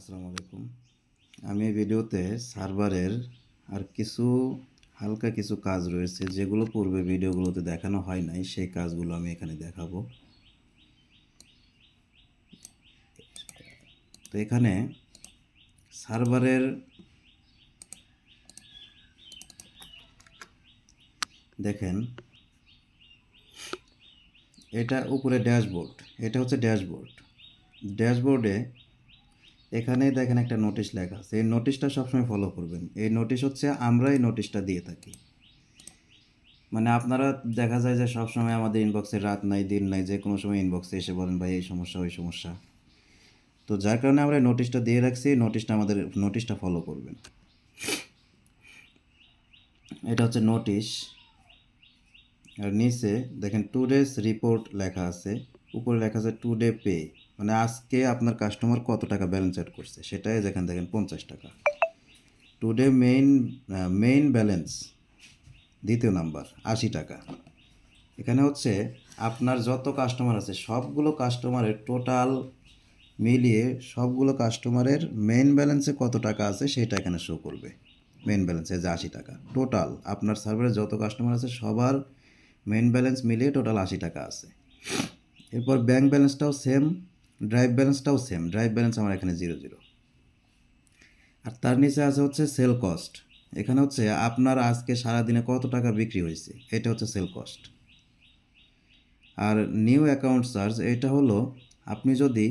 আসসালামু আলাইকুম। আমি এই ভিডিওতে সার্ভারের আর হালকা কিছু কাজ রয়েছে যেগুলো পূর্বে ভিডিওগুলোতে দেখানো হয় নাই, সেই কাজগুলো আমি এখানে দেখাবো। তো এখানে সার্ভারের দেখেন, এটা উপরে ড্যাশবোর্ড, এটা হচ্ছে ড্যাশবোর্ডে এখানে দেখেন একটা নোটিশ লেখা আছে। এই নোটিশটা সবসময় ফলো করবেন। এই নোটিশ হচ্ছে আমরা এই নোটিশটা দিয়ে থাকি। মানে আপনারা দেখা যায় যে সবসময় আমাদের ইনবক্সে রাত নাই দিন নাই, যে কোনো সময় ইনবক্সে এসে বলেন ভাই এই সমস্যা ওই সমস্যা। তো যার কারণে আমরা নোটিশটা দিয়ে রাখছি। নোটিশটা ফলো করবেন। এটা হচ্ছে নোটিশ। আর নিচে দেখেন টুডেস রিপোর্ট লেখা আছে, উপরে লেখা আছে টুডে পে, মানে আজকে আপনার কাস্টমার কত টাকা ব্যালেন্স অ্যাড করছে সেটাই যেখানে দেখেন 50 টাকা। টুডে মেইন ব্যালেন্স দ্বিতীয় নাম্বার 80 টাকা। এখানে হচ্ছে আপনার যত কাস্টমার আছে সবগুলো কাস্টমারের টোটাল মিলিয়ে সবগুলো কাস্টমারের মেইন ব্যালেন্সে কত টাকা আছে সেটা এখানে শো করবে। মেইন ব্যালেন্সে যে 80 টাকা, টোটাল আপনার সার্ভারে যত কাস্টমার আছে সবার মেইন ব্যালেন্স মিলিয়ে টোটাল 80 টাকা আছে। এরপর ব্যাংক ব্যালেন্সটাও সেম, ড্রাইভ ব্যালেন্সটাও সেম। ড্রাইভ ব্যালেন্স আমার এখানে 0 আর তার নিচে আছে হচ্ছে সেল কস্ট। এখানে হচ্ছে আপনার আজকে সারাদিনে কত টাকা বিক্রি হয়েছে, এটা হচ্ছে সেল কস্ট। আর নিউ অ্যাকাউন্ট চার্জ, এটা হলো আপনি যদি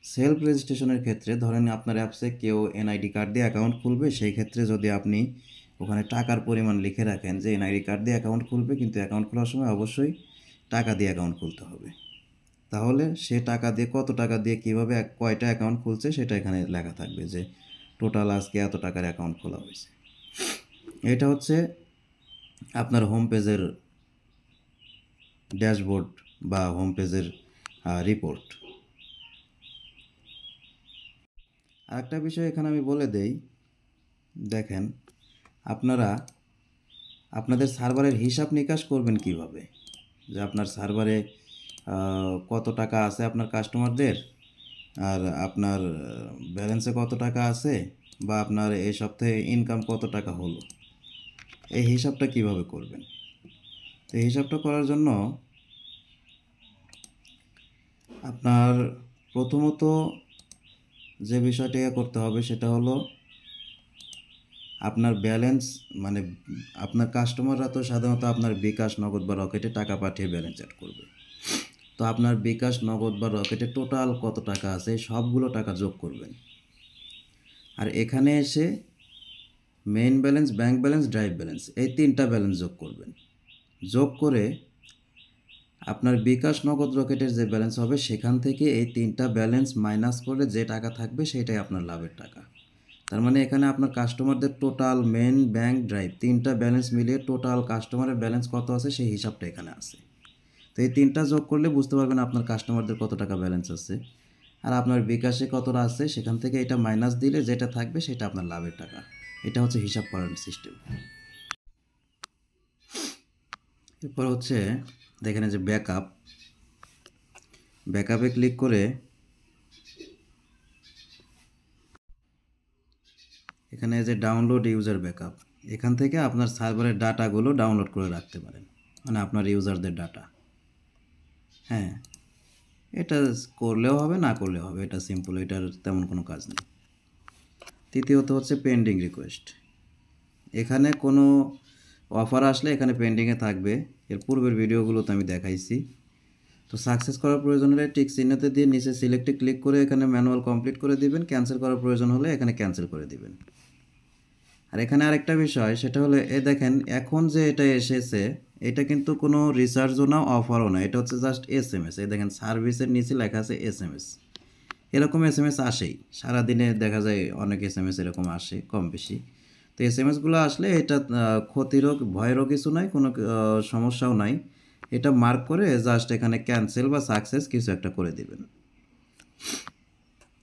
সেলফ রেজিস্ট্রেশনের ক্ষেত্রে ধরেন আপনার অ্যাপসে কেউ এনআইডি কার্ড দিয়ে অ্যাকাউন্ট খুলবে, সেই ক্ষেত্রে যদি আপনি ওখানে টাকার পরিমাণ লিখে রাখেন যে এনআইডি কার্ড দিয়ে অ্যাকাউন্ট খুলবে, কিন্তু অ্যাকাউন্ট খোলার সময় অবশ্যই টাকা দিয়ে অ্যাকাউন্ট খুলতে হবে। তাহলে সে টাকা দিয়ে কত টাকা দিয়ে কীভাবে কয়টা অ্যাকাউন্ট খুলছে সেটা এখানে লেখা থাকবে যে টোটাল আজকে এত টাকার অ্যাকাউন্ট খোলা হয়েছে। এটা হচ্ছে আপনার হোম পেজের ড্যাশবোর্ড বা হোম পেজের রিপোর্ট। আরেকটা বিষয় এখানে আমি বলে দেই, দেখেন আপনারা আপনাদের সার্ভারের হিসাব নিকাশ করবেন কিভাবে, যে আপনার সার্ভারে কত টাকা আছে আপনার কাস্টমারদের, আর আপনার ব্যালেন্সে কত টাকা আছে, বা আপনার এই সপ্তাহে ইনকাম কত টাকা হলো, এই হিসাবটা কিভাবে করবেন। তো এই হিসাবটা করার জন্য আপনার প্রথমত যে বিষয়টা করতে হবে সেটা হলো আপনার ব্যালেন্স, মানে আপনার কাস্টমাররা তো সাধারণত আপনার বিকাশ, নগদ বা রকেটে টাকা পাঠিয়ে ব্যালেন্স অ্যাড করবে। তো আপনার বিকাশ, নগদ বা রকেটে টোটাল কত টাকা আছে সবগুলো টাকা যোগ করবেন। আর এখানে এসে main balance, bank balance, drive balance, এই তিনটা ব্যালেন্স যোগ করবেন। যোগ করে আপনার বিকাশ, নগদ, রকেটের যে ব্যালেন্স হবে সেখান থেকে এই তিনটা ব্যালেন্স মাইনাস করে যে টাকা থাকবে সেটাই আপনার লাভের টাকা। তার মানে এখানে আপনার কাস্টমারদের টোটাল মেন, ব্যাংক, ড্রাইভ তিনটা ব্যালেন্স মিলিয়ে টোটাল কাস্টমারের ব্যালেন্স কত আছে সেই হিসাবটা এখানে আছে। তো এই তিনটা যোগ করলে বুঝতে পারবেন আপনার কাস্টমারদের কত টাকা ব্যালেন্স আছে, আর আপনার বিকাশে কতটা আছে সেখান থেকে এটা মাইনাস দিলে যেটা থাকবে সেটা আপনার লাভের টাকা। এটা হচ্ছে হিসাব করার সিস্টেম। এরপর হচ্ছে দেখেন যে ব্যাকআপে ক্লিক করে এখানে যে ডাউনলোড ইউজার ব্যাকআপ, এখান থেকে আপনার সার্ভারের ডাটাগুলো ডাউনলোড করে রাখতে পারেন, মানে আপনার ইউজারদের ডাটা। হ্যাঁ, এটা করলেও হবে, না করলেও হবে, এটা সিম্পল, এটার তেমন কোনো কাজ নেই। তৃতীয়ত হচ্ছে পেন্ডিং রিকোয়েস্ট। এখানে কোনো অফার আসলে এখানে পেন্ডিংয়ে থাকবে, এর পূর্বের ভিডিওগুলোতে আমি দেখাইছি। তো সাকসেস করার প্রয়োজন হলে টিক চিহ্নতে দিয়ে নিচে সিলেক্টে ক্লিক করে এখানে ম্যানুয়াল কমপ্লিট করে দিবেন। ক্যান্সেল করার প্রয়োজন হলে এখানে ক্যান্সেল করে দিবেন। আর এখানে আরেকটা বিষয়, সেটা হলো দেখেন এখন যে এটা এসেছে এটা কিন্তু কোনো রিচার্জও না, অফারও না, এটা হচ্ছে জাস্ট SMS। দেখেন সার্ভিসের নিচে লেখা আছে SMS। এরকম SMS আসেই সারাদিনে, দেখা যায় অনেক SMS এরকম আসে কম বেশি। তো SMSগুলো আসলে এটা ক্ষতিরও ভয়েরও কিছু নাই, কোনো সমস্যাও নাই। এটা মার্ক করে জাস্ট এখানে ক্যান্সেল বা সাকসেস কিছু একটা করে দিবেন।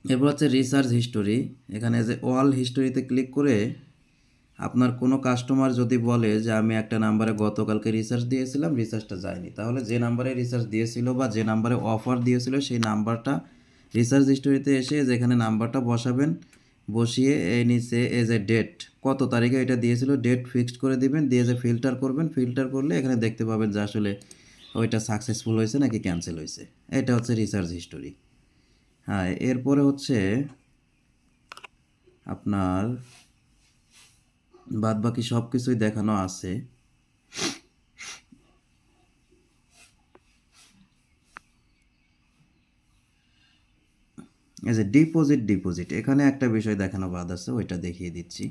এরপর হচ্ছে রিসার্চ হিস্টোরি। এখানে যে অল হিস্টোরিতে ক্লিক করে আপনার কোনো কাস্টমার যদি বলে যে আমি একটা নাম্বারে গতকালকে রিসার্চ দিয়েছিলাম, রিসার্চটা যায়নি, তাহলে যে নাম্বারে রিসার্চ দিয়েছিল বা যে নাম্বারে অফার দিয়েছিল সেই নাম্বারটা রিসার্চ হিস্টোরিতে এসে যেখানে নাম্বারটা বসাবেন, বসিয়ে এই নিচে এজ এ ডেট কত তারিখে এটা দিয়েছিল ডেট ফিক্সড করে দিবেন, দিয়ে যে ফিল্টার করবেন, ফিল্টার করলে এখানে দেখতে পাবেন যে আসলে ওইটা সাকসেসফুল হয়েছে নাকি ক্যান্সেল হয়েছে। এটা হচ্ছে রিসার্চ হিস্টোরি। হ্যাঁ, এরপরে হচ্ছে আপনার বাদ বাকি সব কিছুই দেখানো আছে। এই যে ডিপোজিট এখানে একটা বিষয় দেখানো বাদ আছে, ওইটা দেখিয়ে দিচ্ছি।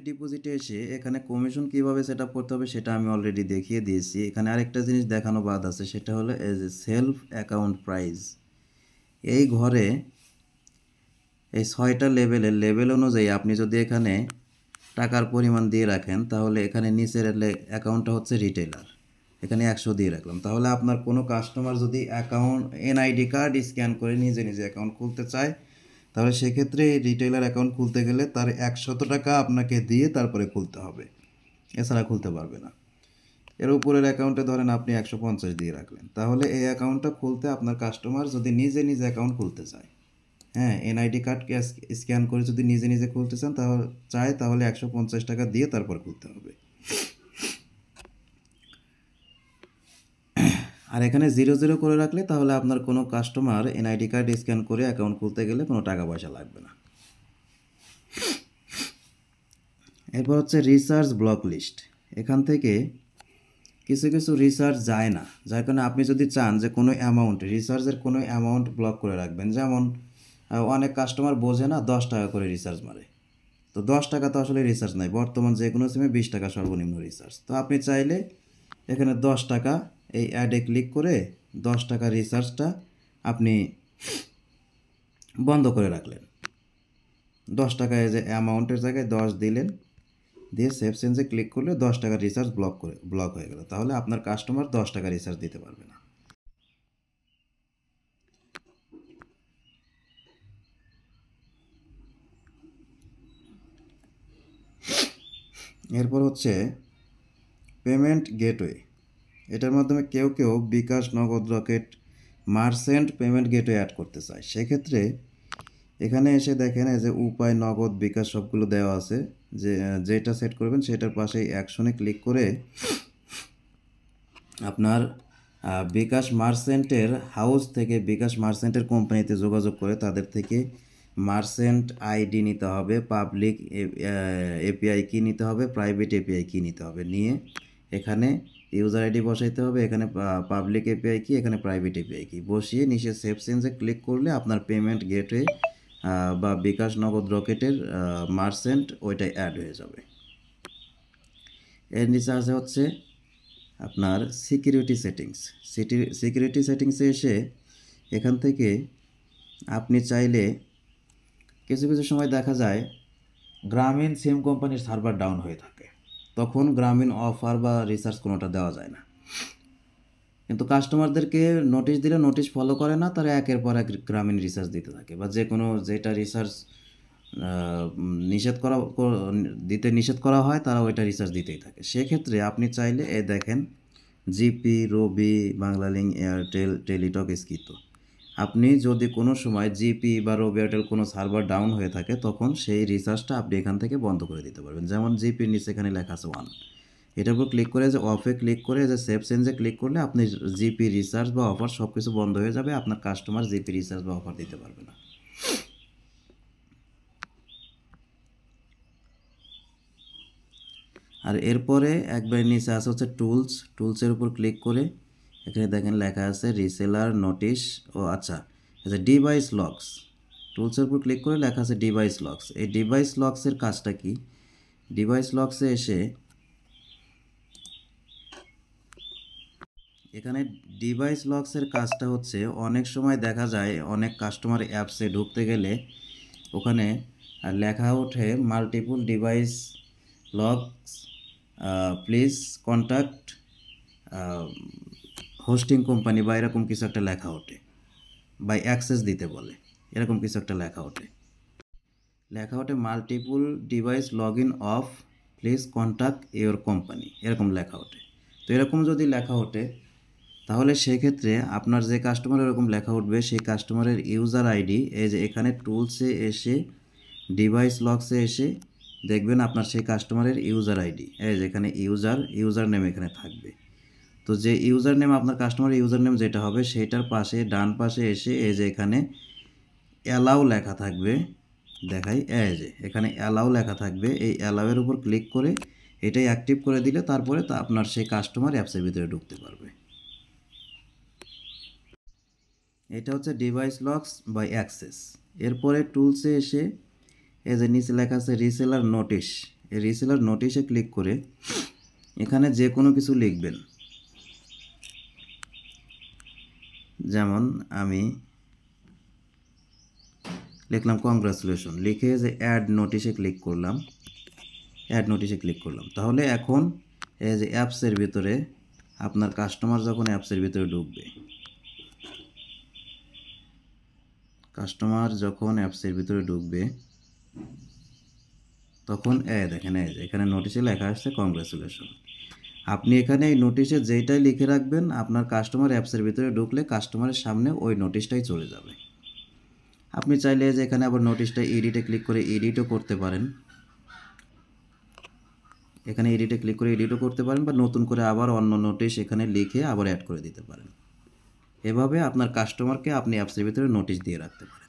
ডিপোজিটে এসে এখানে কমিশন কিভাবে সেট আপ করতে হবে সেটা আমি অলরেডি দেখিয়ে দিয়েছি। এখানে আরেকটা জিনিস দেখানো বাদ আছে, সেটা হলো as a self account price. এই ঘরে এই 6টা লেভেল অনুযায়ী আপনি যদি এখানে টাকার পরিমাণ দিয়ে রাখেন, তাহলে এখানে নিচের অ্যাকাউন্টটা হচ্ছে রিটেলার, এখানে 100 দিয়ে রাখলাম। তাহলে আপনার কোনো কাস্টমার যদি এনআইডি কার্ড স্ক্যান করে নিজে অ্যাকাউন্ট খুলতে চায়, তাহলে সেক্ষেত্রে এই রিটেলার অ্যাকাউন্ট খুলতে গেলে তার 100 টাকা আপনাকে দিয়ে তারপরে খুলতে হবে, এছাড়া খুলতে পারবে না। এর উপরের অ্যাকাউন্টে ধরেন আপনি 150 দিয়ে রাখলেন, তাহলে এই অ্যাকাউন্টটা খুলতে আপনার কাস্টমার যদি নিজে অ্যাকাউন্ট খুলতে চায়, হ্যাঁ, এনআইডি কার্ডকে স্ক্যান করে যদি নিজে খুলতে চান তাহলে 150 টাকা দিয়ে তারপর খুলতে হবে। আর এখানে 00 করে রাখলে তাহলে আপনার কোনো কাস্টমার এনআইডি কার্ড স্ক্যান করে অ্যাকাউন্ট খুলতে গেলে কোনো টাকা পয়সা লাগবে না। এরপর হচ্ছে রিসার্চ ব্লক লিস্ট। এখান থেকে কিছু রিসার্চ যায় না, যার কারণে আপনি যদি চান যে কোনো রিসার্চের কোনো অ্যামাউন্ট ব্লক করে রাখবেন, যেমন অনেক কাস্টমার বোঝে না 10 টাকা করে রিসার্চ মারে, তো 10 টাকা তো আসলে রিসার্চ নাই, বর্তমান যে কোনো সিমে 20 টাকা সর্বনিম্ন রিসার্চ। তো আপনি চাইলে এখানে 10 টাকা এই অ্যাডে ক্লিক করে 10 টাকা রিসার্চটা আপনি বন্ধ করে রাখলেন। 10 টাকায় যে অ্যামাউন্টের জায়গায় 10 দিলেন, দিয়ে সেভ চেঞ্জে ক্লিক করলে 10 টাকা রিসার্চ ব্লক হয়ে গেল, তাহলে আপনার কাস্টমার 10 টাকা রিসার্চ দিতে পারবে না। এরপর হচ্ছে পেমেন্ট গেটওয়ে। এটার মাধ্যমে কেউ bKash, Nagad, Rocket, merchant payment gateway add করতে চায়। সেক্ষেত্রে এখানে এসে দেখেন এই যে উপায়, নগদ, বিকাশ সবগুলো দেওয়া আছে, যেটা সেট করবেন সেটার পাশেই অ্যাকশনে ক্লিক করে আপনার বিকাশ মার্চেন্টের হাউস থেকে বিকাশ মার্চেন্টের কোম্পানিতে যোগাযোগ করে তাদের থেকে মার্চেন্ট আইডি নিতে হবে, পাবলিক এপিআই কি নিতে হবে, প্রাইভেট এপিআই কি নিতে হবে, নিয়ে এখানে ইউজার আইডি বসাইতে হবে, এখানে পাবলিক এপিআই কি, এখানে প্রাইভেট এপিআই কি বসিয়ে নিচে সেভ চেঞ্জে ক্লিক করলে আপনার পেমেন্ট গেটওয়ে বা বিকাশ, নগদ, রকেটের মার্চেন্ট ওইটাই অ্যাড হয়ে যাবে। এর নিচে আছে হচ্ছে আপনার সিকিউরিটি সেটিংসে এসে এখান থেকে আপনি চাইলে কিছু সময় দেখা যায় গ্রামীণ সিম কোম্পানির সার্ভার ডাউন হয়ে থাকে, তখন গ্রামীণ অফার বা রিসার্চ কোনোটা দেওয়া যায় না। কিন্তু কাস্টমারদেরকে নোটিশ দিলে নোটিশ ফলো করে না, তারা একের পর এক গ্রামীণ রিসার্চ দিতে থাকে, বা যেটা রিসার্চ নিষেধ করা হয় তারা ওইটা রিসার্চ দিতেই থাকে। সেক্ষেত্রে আপনি চাইলে দেখেন জিপি, রবি, বাংলালিংক, এয়ারটেল, টেলিটক, স্কিতো, আপনি যদি কোনো সময় জিপি বা রবি, এয়ারটেল কোনো সার্ভার ডাউন হয়ে থাকে, তখন সেই রিসার্চটা আপনি এখান থেকে বন্ধ করে দিতে পারবেন। যেমন জিপির নিচে এখানে লেখা আছে 1, এটার উপর ক্লিক করে যে অফে ক্লিক করে যে সেভ চেঞ্জে ক্লিক করলে আপনি জিপি রিসার্চ বা অফার সব কিছু বন্ধ হয়ে যাবে, আপনার কাস্টমার জিপি রিসার্চ বা অফার দিতে পারবে না। আর এরপরে একবার নিচে আছে হচ্ছে টুলসের উপর ক্লিক করে এখানে দেখেন লেখা আছে রিসেলার নোটিশ, আচ্ছা ডিভাইস লক্স। টুলসের উপর ক্লিক করে লেখা আছে ডিভাইস লক্স। এই ডিভাইস লক্সের কাজটা কি? ডিভাইস লক্সে এসে এখানে ডিভাইস লক্সের কাজটা হচ্ছে, অনেক সময় দেখা যায় অনেক কাস্টমার অ্যাপসে ঢুকতে গেলে ওখানে লেখা ওঠে multiple device locks, please contact hosting company, বা এরকম কিছু একটা লেখা ওঠে, বা অ্যাক্সেস দিতে বলে, এরকম কিছু একটা লেখা ওঠে multiple device log in of, please contact your company, এরকম লেখা ওঠে। তো এরকম যদি লেখা ওঠে তাহলে সেক্ষেত্রে আপনার যে কাস্টমার এরকম লেখা উঠবে সেই কাস্টমারের ইউজার আইডি এই যে এখানে টুলসে এসে ডিভাইস লকসে এসে দেখবেন আপনার সেই কাস্টমারের ইউজার আইডি এই যে এখানে ইউজার নেম এখানে থাকবে। তো যে ইউজার নেম আপনার কাস্টমারের ইউজার নেম যেটা হবে সেটার পাশে ডান পাশে এসে এই যে এখানে অ্যালাউ লেখা থাকবে, দেখাই এই যে এখানে অ্যালাউ লেখা থাকবে, এই অ্যালাউয়ের উপর ক্লিক করে এটাই অ্যাক্টিভ করে দিলে তারপরে তা আপনার সেই কাস্টমার অ্যাপসের ভিতরে ঢুকতে পারবে। এটা হচ্ছে ডিভাইস লকস বাই অ্যাক্সেস। এরপরে টুলসে এসে এই যে নিচে লেখা আছে রিসেলার নোটিশ, এই রিসেলার নোটিশে ক্লিক করে এখানে যে কোনো কিছু লিখবেন, যেমন আমি লিখলাম কংগ্রাচুলেশন, লিখে যে অ্যাড নোটিশে ক্লিক করলাম, তাহলে এখন এই যে অ্যাপসের ভিতরে আপনার কাস্টমার যখন অ্যাপসের ভিতরে ঢুকবে, তখন দেখেন এই যে এখানে নোটিশে লেখা আসছে কংগ্রাচুলেশন। আপনি এখানে এই নোটিশে যেটাই লিখে রাখবেন আপনার কাস্টমার অ্যাপসের ভিতরে ঢুকলে কাস্টমারের সামনে ওই নোটিশটাই চলে যাবে। আপনি চাইলে যে এখানে আবার নোটিশটা এডিটে ক্লিক করে এডিটও করতে পারেন, বা নতুন করে আবার অন্য নোটিশ এখানে লিখে আবার অ্যাড করে দিতে পারেন। এভাবে আপনার কাস্টমারকে আপনি অ্যাপসের ভিতরে নোটিশ দিয়ে রাখতে পারেন।